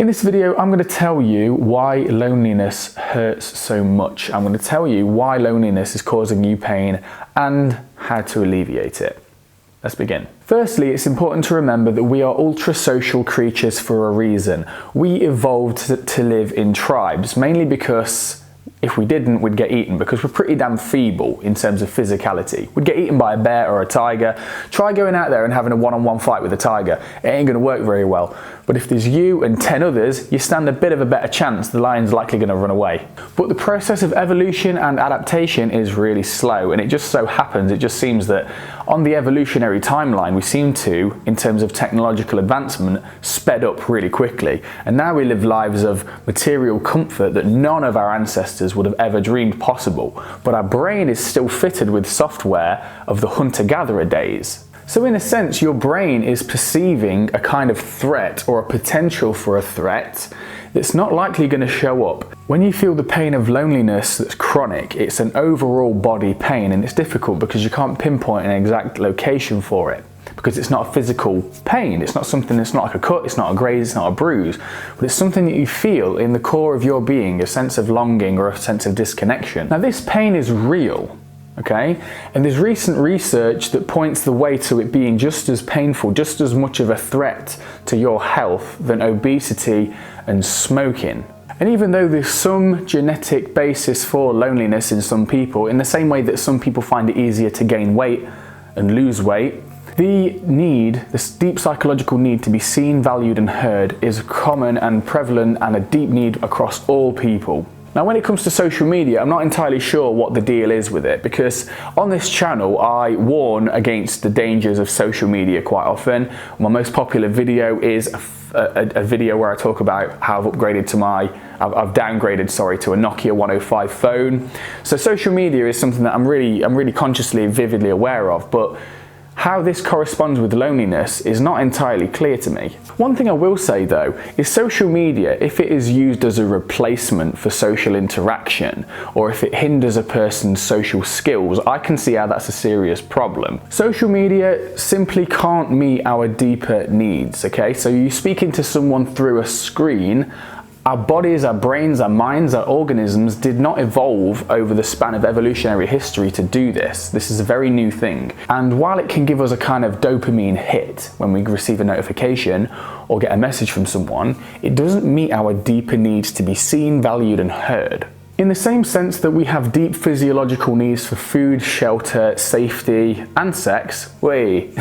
In this video, I'm going to tell you why loneliness hurts so much. I'm going to tell you why loneliness is causing you pain and how to alleviate it. Let's begin. Firstly, it's important to remember that we are ultra-social creatures for a reason. We evolved to live in tribes, mainly because if we didn't, we'd get eaten, because we're pretty damn feeble in terms of physicality. We'd get eaten by a bear or a tiger. Try going out there and having a one-on-one fight with a tiger. It ain't going to work very well. But if there's you and 10 others, you stand a bit of a better chance. The lion's likely going to run away. But the process of evolution and adaptation is really slow, and it just so happens, it just seems that on the evolutionary timeline, we seem to, in terms of technological advancement, sped up really quickly. And now we live lives of material comfort that none of our ancestors would have ever dreamed possible. But our brain is still fitted with software of the hunter-gatherer days. So in a sense, your brain is perceiving a kind of threat or a potential for a threat that's not likely going to show up. When you feel the pain of loneliness that's chronic, it's an overall body pain, and it's difficult because you can't pinpoint an exact location for it, because it's not a physical pain. It's not something that's not like a cut, it's not a graze, it's not a bruise, but it's something that you feel in the core of your being, a sense of longing or a sense of disconnection. Now this pain is real. Okay, and there's recent research that points the way to it being just as painful, just as much of a threat to your health than obesity and smoking. And even though there's some genetic basis for loneliness in some people, in the same way that some people find it easier to gain weight and lose weight, this deep psychological need to be seen, valued and heard is common and prevalent and a deep need across all people. Now when it comes to social media, I'm not entirely sure what the deal is with it, because on this channel I warn against the dangers of social media quite often. My most popular video is a video where I talk about how I've downgraded to a Nokia 105 phone. So social media is something that I'm really consciously, vividly aware of, but how this corresponds with loneliness is not entirely clear to me. One thing I will say though is social media, if it is used as a replacement for social interaction, or if it hinders a person's social skills, I can see how that's a serious problem. Social media simply can't meet our deeper needs, okay? So you're speaking to someone through a screen. Our bodies, our brains, our minds, our organisms did not evolve over the span of evolutionary history to do this. This is a very new thing. And while it can give us a kind of dopamine hit when we receive a notification or get a message from someone, it doesn't meet our deeper needs to be seen, valued and heard. In the same sense that we have deep physiological needs for food, shelter, safety and sex, we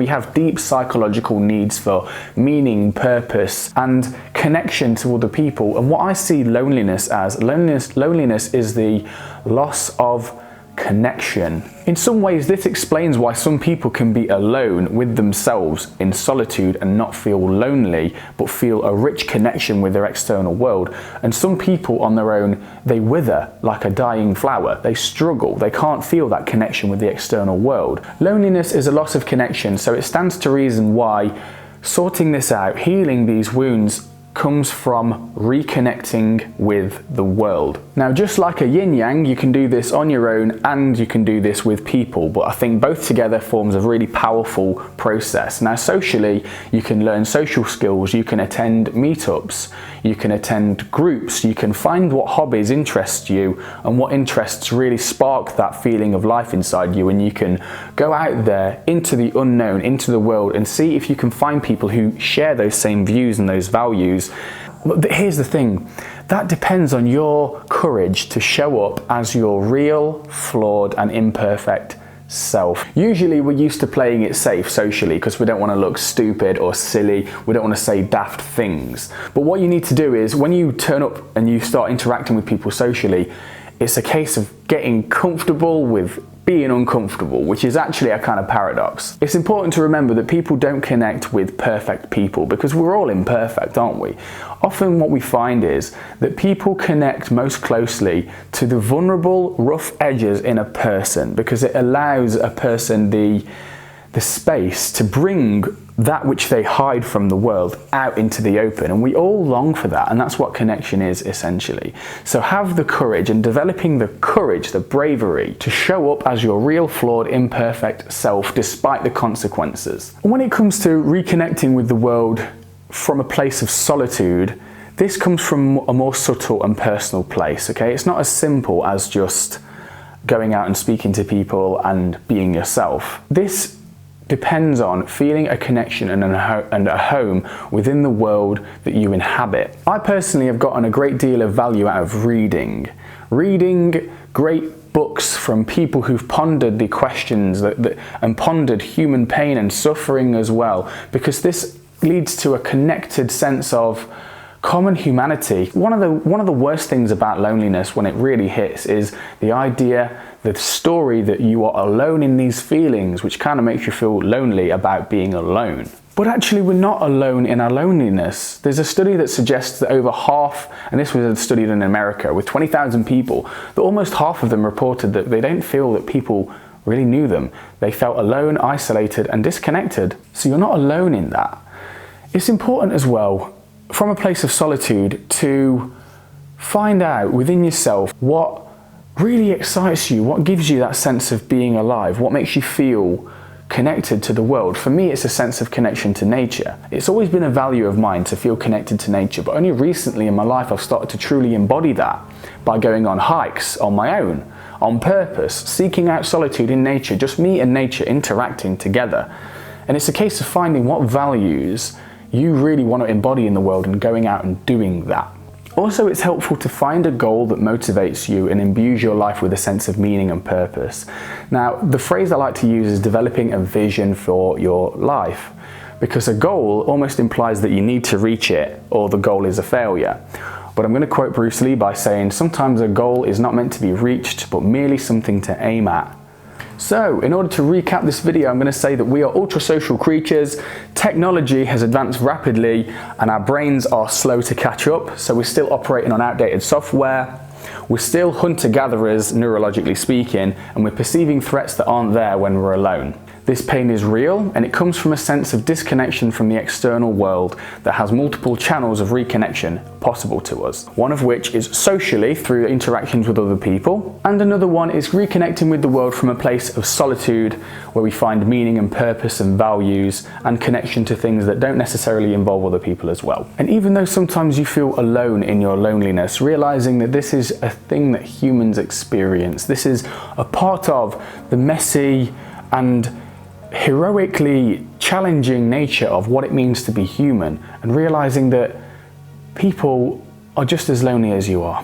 have deep psychological needs for meaning, purpose and connection to other people. And what I see loneliness as, loneliness is the loss of connection. In some ways this explains why some people can be alone with themselves in solitude and not feel lonely, but feel a rich connection with their external world. And some people on their own, they wither like a dying flower. They struggle, they can't feel that connection with the external world. Loneliness is a loss of connection, so it stands to reason why sorting this out, healing these wounds, comes from reconnecting with the world. Now just like a yin-yang, you can do this on your own and you can do this with people, but I think both together forms a really powerful process. Now socially, you can learn social skills, you can attend meetups, you can attend groups, you can find what hobbies interest you and what interests really spark that feeling of life inside you, and you can go out there into the unknown, into the world, and see if you can find people who share those same views and those values. But here's the thing, that depends on your courage to show up as your real, flawed and imperfect self. Usually we're used to playing it safe socially because we don't want to look stupid or silly, we don't want to say daft things. But what you need to do is, when you turn up and you start interacting with people socially, it's a case of getting comfortable with being uncomfortable, which is actually a kind of paradox. It's important to remember that people don't connect with perfect people because we're all imperfect, aren't we? Often what we find is that people connect most closely to the vulnerable, rough edges in a person because it allows a person the space to bring that which they hide from the world out into the open, and we all long for that, and that's what connection is essentially. So have the courage, and developing the courage, the bravery to show up as your real, flawed, imperfect self despite the consequences. And when it comes to reconnecting with the world from a place of solitude, this comes from a more subtle and personal place, okay? It's not as simple as just going out and speaking to people and being yourself. This depends on feeling a connection and a home within the world that you inhabit. I personally have gotten a great deal of value out of reading. Reading great books from people who've pondered the questions and pondered human pain and suffering as well, because this leads to a connected sense of common humanity. One of the worst things about loneliness when it really hits is the idea, the story that you are alone in these feelings, which kind of makes you feel lonely about being alone. But actually we're not alone in our loneliness. There's a study that suggests that over half, and this was a study in America with 20,000 people, that almost half of them reported that they don't feel that people really knew them. They felt alone, isolated and disconnected. So you're not alone in that. It's important as well, from a place of solitude, to find out within yourself what really excites you, what gives you that sense of being alive, what makes you feel connected to the world. For me, it's a sense of connection to nature. It's always been a value of mine to feel connected to nature, but only recently in my life I've started to truly embody that by going on hikes on my own, on purpose, seeking out solitude in nature, just me and nature interacting together. And it's a case of finding what values you really want to embody in the world and going out and doing that. Also, it's helpful to find a goal that motivates you and imbues your life with a sense of meaning and purpose. Now, the phrase I like to use is developing a vision for your life, because a goal almost implies that you need to reach it or the goal is a failure. But I'm going to quote Bruce Lee by saying, sometimes a goal is not meant to be reached, but merely something to aim at. So, in order to recap this video, I'm going to say that we are ultra-social creatures. Technology has advanced rapidly and our brains are slow to catch up, so we're still operating on outdated software. We're still hunter-gatherers, neurologically speaking, and we're perceiving threats that aren't there when we're alone. This pain is real, and it comes from a sense of disconnection from the external world that has multiple channels of reconnection possible to us. One of which is socially, through interactions with other people, and another one is reconnecting with the world from a place of solitude, where we find meaning and purpose and values and connection to things that don't necessarily involve other people as well. And even though sometimes you feel alone in your loneliness, realizing that this is a thing that humans experience, this is a part of the messy and heroically challenging nature of what it means to be human, and realizing that people are just as lonely as you are,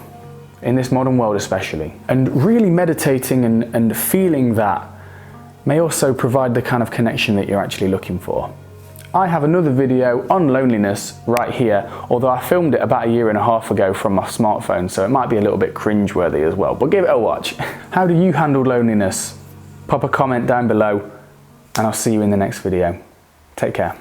in this modern world especially. And really meditating and feeling that may also provide the kind of connection that you're actually looking for. I have another video on loneliness right here, although I filmed it about 1.5 years ago from my smartphone, so it might be a little bit cringeworthy as well, but give it a watch. How do you handle loneliness? Pop a comment down below, and I'll see you in the next video. Take care.